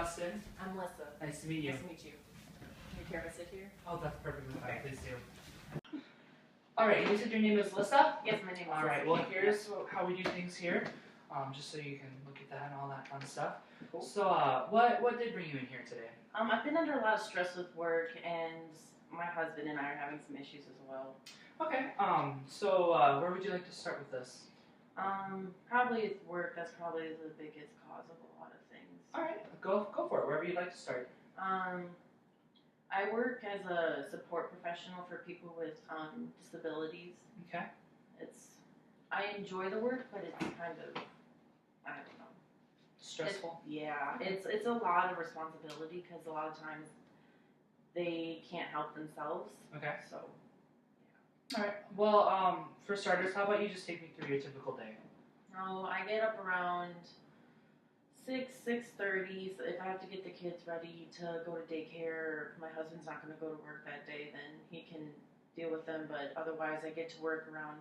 Justin. I'm Melissa. Nice to meet you. Nice to meet you. Can you care if I sit here? Oh, that's perfectly fine. Please do. Alright, you said your name is Lissa? Yes, my name is Alright, Lissa. well here's how we do things here. Just so you can look at that and all that fun stuff. Cool. So, what did bring you in here today? I've been under a lot of stress with work, and my husband and I are having some issues as well. Okay, so where would you like to start with this? Probably with work. That's probably the biggest cause of a lot of things. Alright, go for it, wherever you'd like to start. I work as a support professional for people with disabilities. Okay. I enjoy the work, but it's kind of, I don't know. Stressful? It's a lot of responsibility because a lot of times they can't help themselves. Okay. So, yeah. Alright, well, for starters, how about you just take me through your typical day? I get up around 6:30. So if I have to get the kids ready to go to daycare, or if my husband's not going to go to work that day, then he can deal with them. But otherwise, I get to work around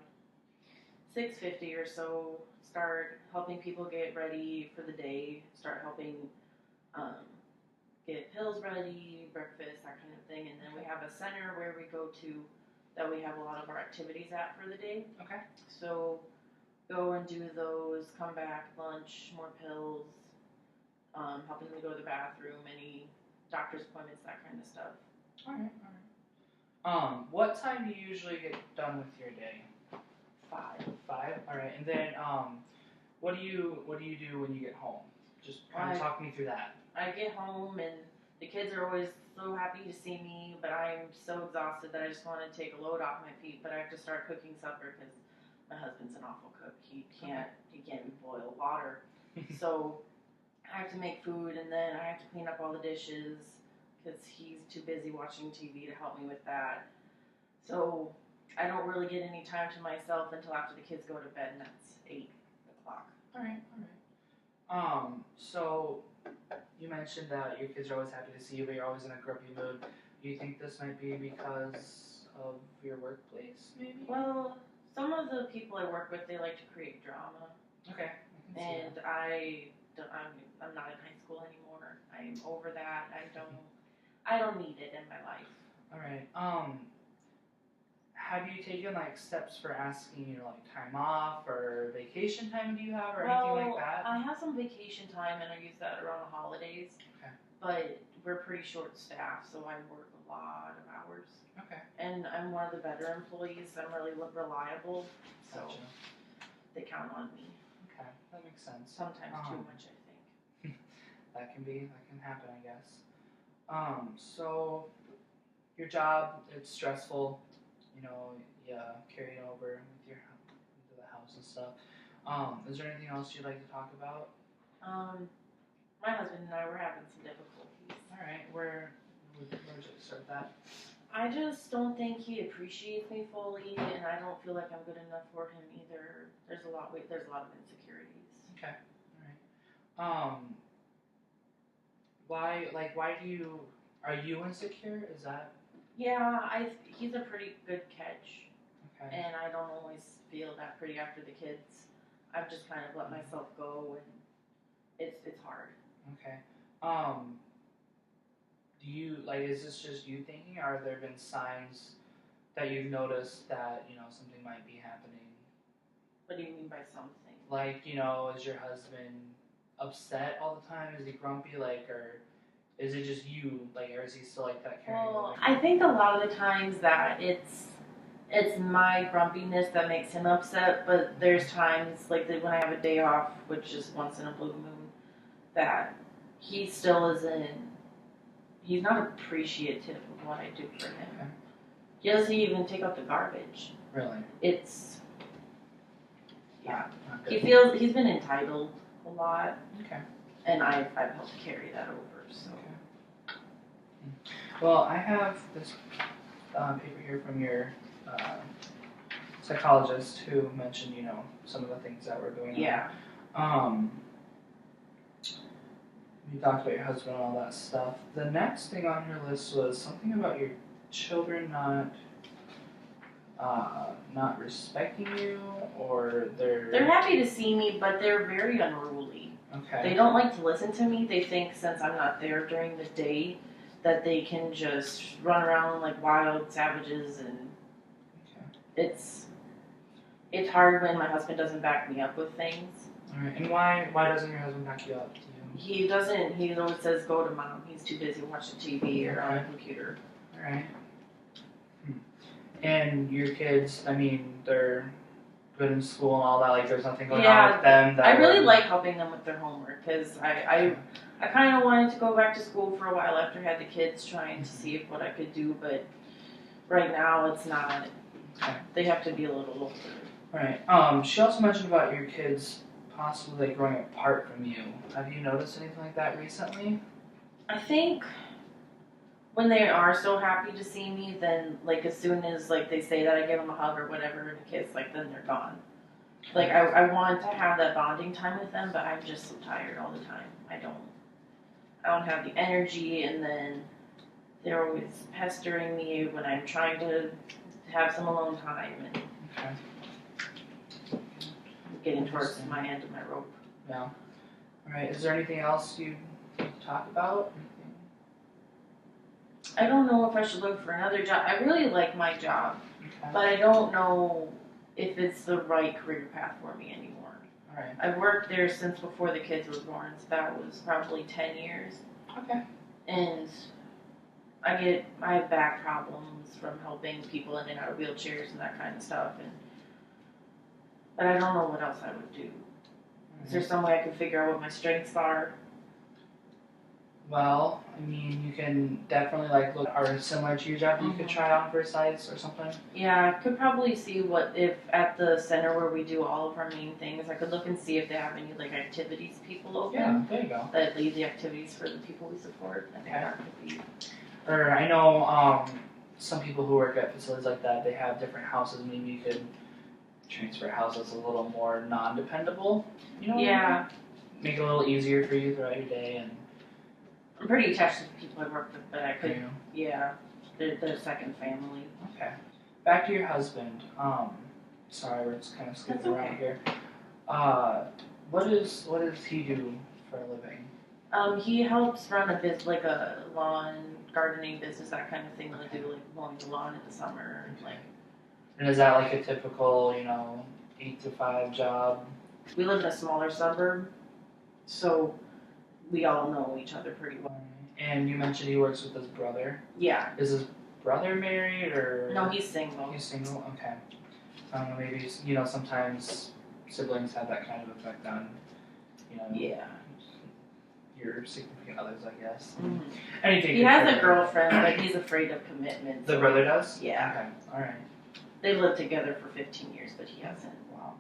6:50 or so. Start helping people get ready for the day. Start helping get pills ready, breakfast, that kind of thing. And then we have a center where we go to that we have a lot of our activities at for the day. Okay. So go and do those. Come back, lunch, more pills. Helping them go to the bathroom, any doctor's appointments, that kind of stuff. Alright. What time do you usually get done with your day? 5. 5? Alright, and then, what do you do when you get home? Just kind of talk me through that. I get home and the kids are always so happy to see me, but I'm so exhausted that I just want to take a load off my feet, but I have to start cooking supper because my husband's an awful cook. He can't even boil water. So I have to make food, and then I have to clean up all the dishes because he's too busy watching TV to help me with that. So I don't really get any time to myself until after the kids go to bed, and that's 8 o'clock. Alright. So you mentioned that your kids are always happy to see you, but you're always in a grumpy mood. Do you think this might be because of your workplace, maybe? Well, some of the people I work with, they like to create drama. Okay. And I'm not in high school anymore. I'm over that. I don't need it in my life. Alright. Have you taken steps for asking time off or vacation time do you have or anything like that? I have some vacation time and I use that around the holidays. Okay. But we're pretty short staffed, so I work a lot of hours. Okay. And I'm one of the better employees. I'm really reliable, so Gotcha. they count on me. Okay, that makes sense. Sometimes too much, I think. That can happen, I guess. So your job, it's stressful. You carry it over with your into the house and stuff. Is there anything else you'd like to talk about? My husband and I were having some difficulties. All right, where would you start that? I just don't think he appreciates me fully, and I don't feel like I'm good enough for him either. There's a lot of insecurities. Okay, all right. Why are you insecure? Is that? Yeah, he's a pretty good catch. Okay. And I don't always feel that pretty after the kids. I've just kind of let myself go, and it's hard. Okay. Do you is this just you thinking, or have there been signs that you've noticed that something might be happening? What do you mean by something? Is your husband upset all the time? Is he grumpy? Or is it just you? Or is he still like that carrying? Well, I think a lot of the times that it's my grumpiness that makes him upset, but there's times when I have a day off, which is once in a blue moon, that he still isn't. He's not appreciative of what I do for him. Okay. He doesn't even take out the garbage. Really? He's been entitled a lot. Okay. And I've helped carry that over. So. Okay. Well, I have this paper here from your psychologist who mentioned, some of the things that were going on. Yeah. You talked about your husband and all that stuff. The next thing on her list was something about your children not respecting you, or They're happy to see me, but they're very unruly. Okay. They don't like to listen to me. They think since I'm not there during the day that they can just run around like wild savages, and Okay. it's hard when my husband doesn't back me up with things. All right. And why doesn't your husband back you up? Do you? He doesn't. He always says, "Go to mom." He's too busy watching TV or on the computer. All right. And your kids, I mean, they're good in school and all that. Like, there's nothing going on with them. That I really like helping them with their homework because I kind of wanted to go back to school for a while after I had the kids, trying to see what I could do. But right now, it's not. Okay. They have to be a little older. All right. She also mentioned about your kids possibly like growing apart from you. Have you noticed anything like that recently? I think when they are so happy to see me, then like as soon as like they say that, I give them a hug or whatever, the kids like then they're gone. Like I want to have that bonding time with them, but I'm just so tired all the time. I don't have the energy, and then they're always pestering me when I'm trying to have some alone time, and Okay. I'm getting towards my end of my rope. Yeah. All right. Is there anything else you talk about? I don't know if I should look for another job. I really like my job, Okay. but I don't know if it's the right career path for me anymore. All right. I've worked there since before the kids were born, so that was probably 10 years. Okay. And I have back problems from helping people in and out of wheelchairs and that kind of stuff. But I don't know what else I would do. Is there some way I could figure out what my strengths are? Well, I mean, you can definitely like look are similar to your job. You could try on for sites or something. Yeah, I could probably see what if at the center where we do all of our main things, I could look and see if they have any like activities people open. Yeah, there you go. That lead the activities for the people we support. I think Okay. that could be. Or I know some people who work at facilities like that, they have different houses. Maybe you could transfer a house that's a little more non-dependable. You know? Yeah. Make it a little easier for you throughout your day and. I'm pretty attached to the people I work with, but I could. You know. Yeah, they're second family. Okay. Back to your husband. Sorry, we're just kind of skipping That's around okay. here. What does he do for a living? He helps run a like a lawn gardening business, that kind of thing. Like do like mowing the lawn in the summer, and like. And is that like a typical, 8 to 5 job? We live in a smaller suburb, so we all know each other pretty well. And you mentioned he works with his brother. Yeah. Is his brother married or? No, he's single. He's single. Okay. Maybe sometimes siblings have that kind of effect on, Yeah. your significant others, I guess. Mm-hmm. Anything. He has a girlfriend, but he's afraid of commitment. The brother does? Yeah. Okay. All right. They've lived together for 15 years, but he hasn't. Wow.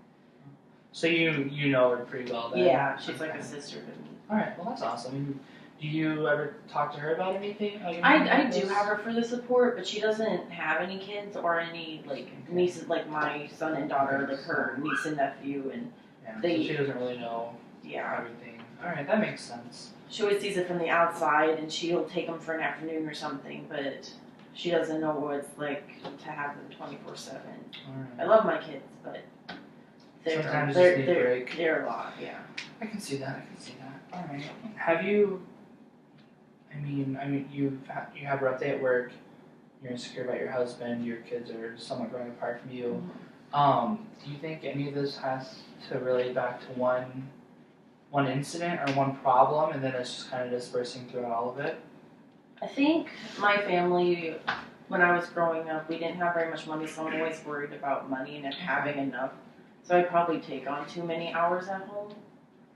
So you know her pretty well then? Yeah, she's like a sister to me. All right. Well, that's awesome. Do you ever talk to her about anything? I do have her for the support, but she doesn't have any kids or any like nieces, like my son and daughter, like her niece and nephew, and so she doesn't really know yeah everything. All right, that makes sense. She always sees it from the outside, and she'll take them for an afternoon or something, but she doesn't know what it's like to have them 24/7. Right. I love my kids, but sometimes you just need a break. They're a lot, yeah. I can see that. All right. Have you? I mean, you have a rough day at work. You're insecure about your husband. Your kids are somewhat growing apart from you. Do you think any of this has to relate back to one incident or one problem, and then it's just kind of dispersing throughout all of it? I think my family, when I was growing up, we didn't have very much money, so I'm always worried about money and having enough. So I probably take on too many hours at home,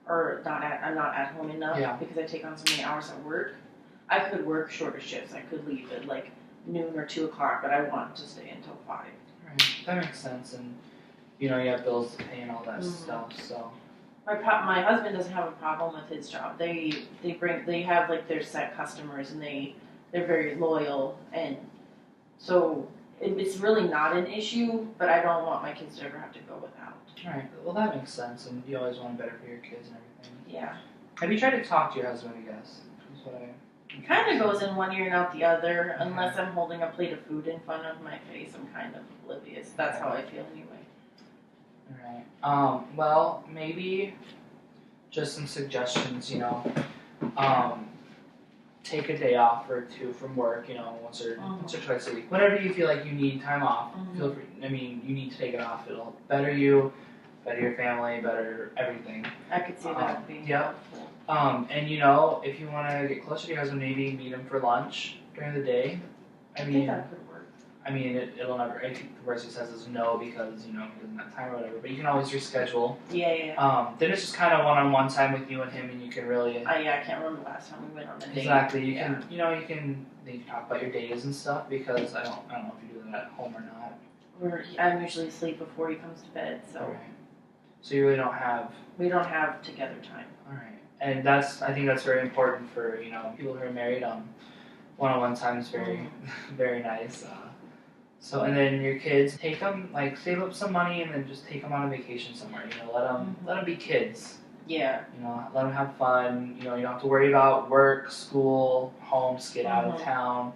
or I'm not at home enough because I take on so many hours at work. I could work shorter shifts. I could leave at like noon or 2 o'clock, but I want to stay until 5. Right, that makes sense, and you have bills to pay and all that stuff. So my husband doesn't have a problem with his job. They have like their set customers, and they're very loyal, and so it's really not an issue. But I don't want my kids to ever have to go without. All right, well that makes sense, and you always want better for your kids and everything. Yeah. Have you tried to talk to your husband? I guess. That's what kind of goes in one ear and out the other, unless I'm holding a plate of food in front of my face. I'm kind of oblivious. That's how I feel anyway. All right. Well, maybe just some suggestions. Take a day off or two from work. Once or twice a week. Whenever you feel like you need time off, feel free. You need to take it off. It'll better you, better your family, better everything. I could see that being helpful. And if you want to get closer to your husband, maybe meet him for lunch during the day. I think that could work. It'll never. I think the worst he says is no because he doesn't have time or whatever. But you can always reschedule. Yeah. Then it's just kind of one-on-one time with you and him, and you can really. I can't remember the last time we went on a date. Exactly. You can. You can talk about your days and stuff because I don't know if you do that at home or not. I'm usually asleep before he comes to bed, so. All right. So you really don't have. We don't have together time. All right, and I think that's very important for people who are married. One-on-one time is very, very nice. So and then your kids, take them save up some money and then just take them on a vacation somewhere. Let them be kids. Yeah. Let them have fun. You don't have to worry about work, school, home, get out of town.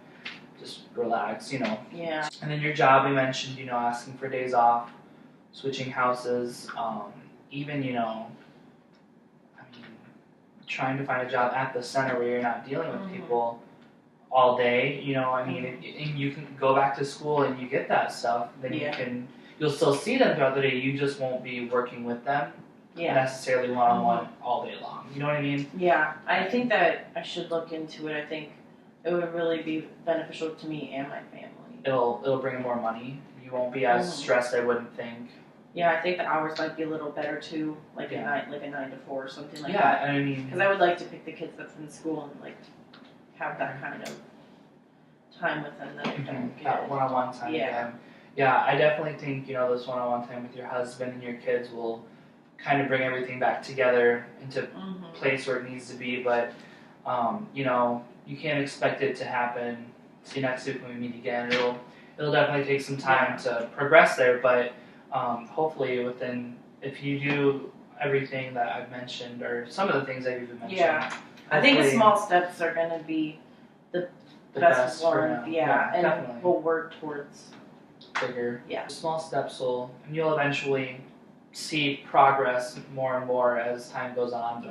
Just relax. Yeah. And then your job, we mentioned. Asking for days off, switching houses. Even trying to find a job at the center where you're not dealing with people all day. And you can go back to school and you get that stuff. Then you'll still see them throughout the day. You just won't be working with them necessarily one-on-one all day long. You know what I mean? Yeah, I think that I should look into it. I think it would really be beneficial to me and my family. It'll bring in more money. You won't be as stressed, I wouldn't think. Yeah, I think the hours might be a little better too, a 9 to 4 or something like that. Yeah, because I would like to pick the kids that's in school and have that kind of time with them that I don't get. That one-on-one time with them. Yeah, I definitely think this one-on-one time with your husband and your kids will kind of bring everything back together into place where it needs to be. But you can't expect it to happen. See you next week when we meet again. It'll definitely take some time to progress there, but. Hopefully if you do everything that I've mentioned or some of the things I've even mentioned. Yeah, I think the small steps are going to be the best one. And definitely. We'll work towards bigger. Yeah. Small steps and you'll eventually see progress more and more as time goes on.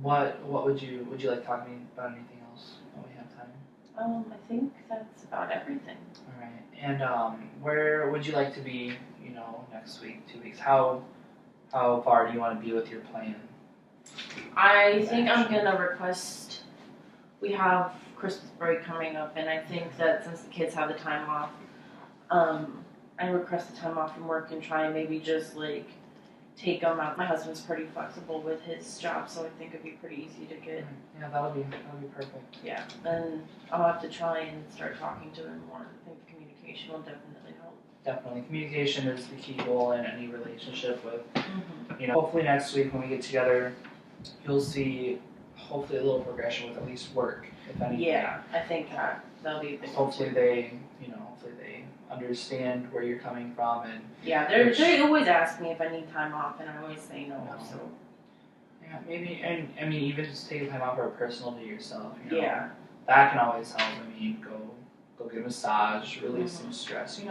But what would you like talking about anything else when we have time? I think that's about everything. All right. And where would you like to be, next week, 2 weeks? How far do you want to be with your plan? I think I'm going to request, we have Christmas break coming up, and I think that since the kids have the time off, I request the time off from work and try and maybe just take them out. My husband's pretty flexible with his job, so I think it'd be pretty easy to get. Yeah, that'll be perfect. Yeah, and I'll have to try and start talking to him more. I think the communication will definitely help. Definitely, communication is the key goal in any relationship. With hopefully next week when we get together, you'll see hopefully a little progression with at least work, if anything. Yeah, I think that'll be a big. Hopefully they understand where you're coming from and. Yeah, they always ask me if I need time off, and I always say no. So. Yeah, maybe, and even just taking time off for a personal to yourself. Yeah. That can always help. Go get a massage, release some stress.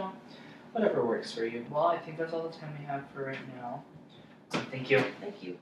Whatever works for you. Well, I think that's all the time we have for right now. So thank you. Thank you.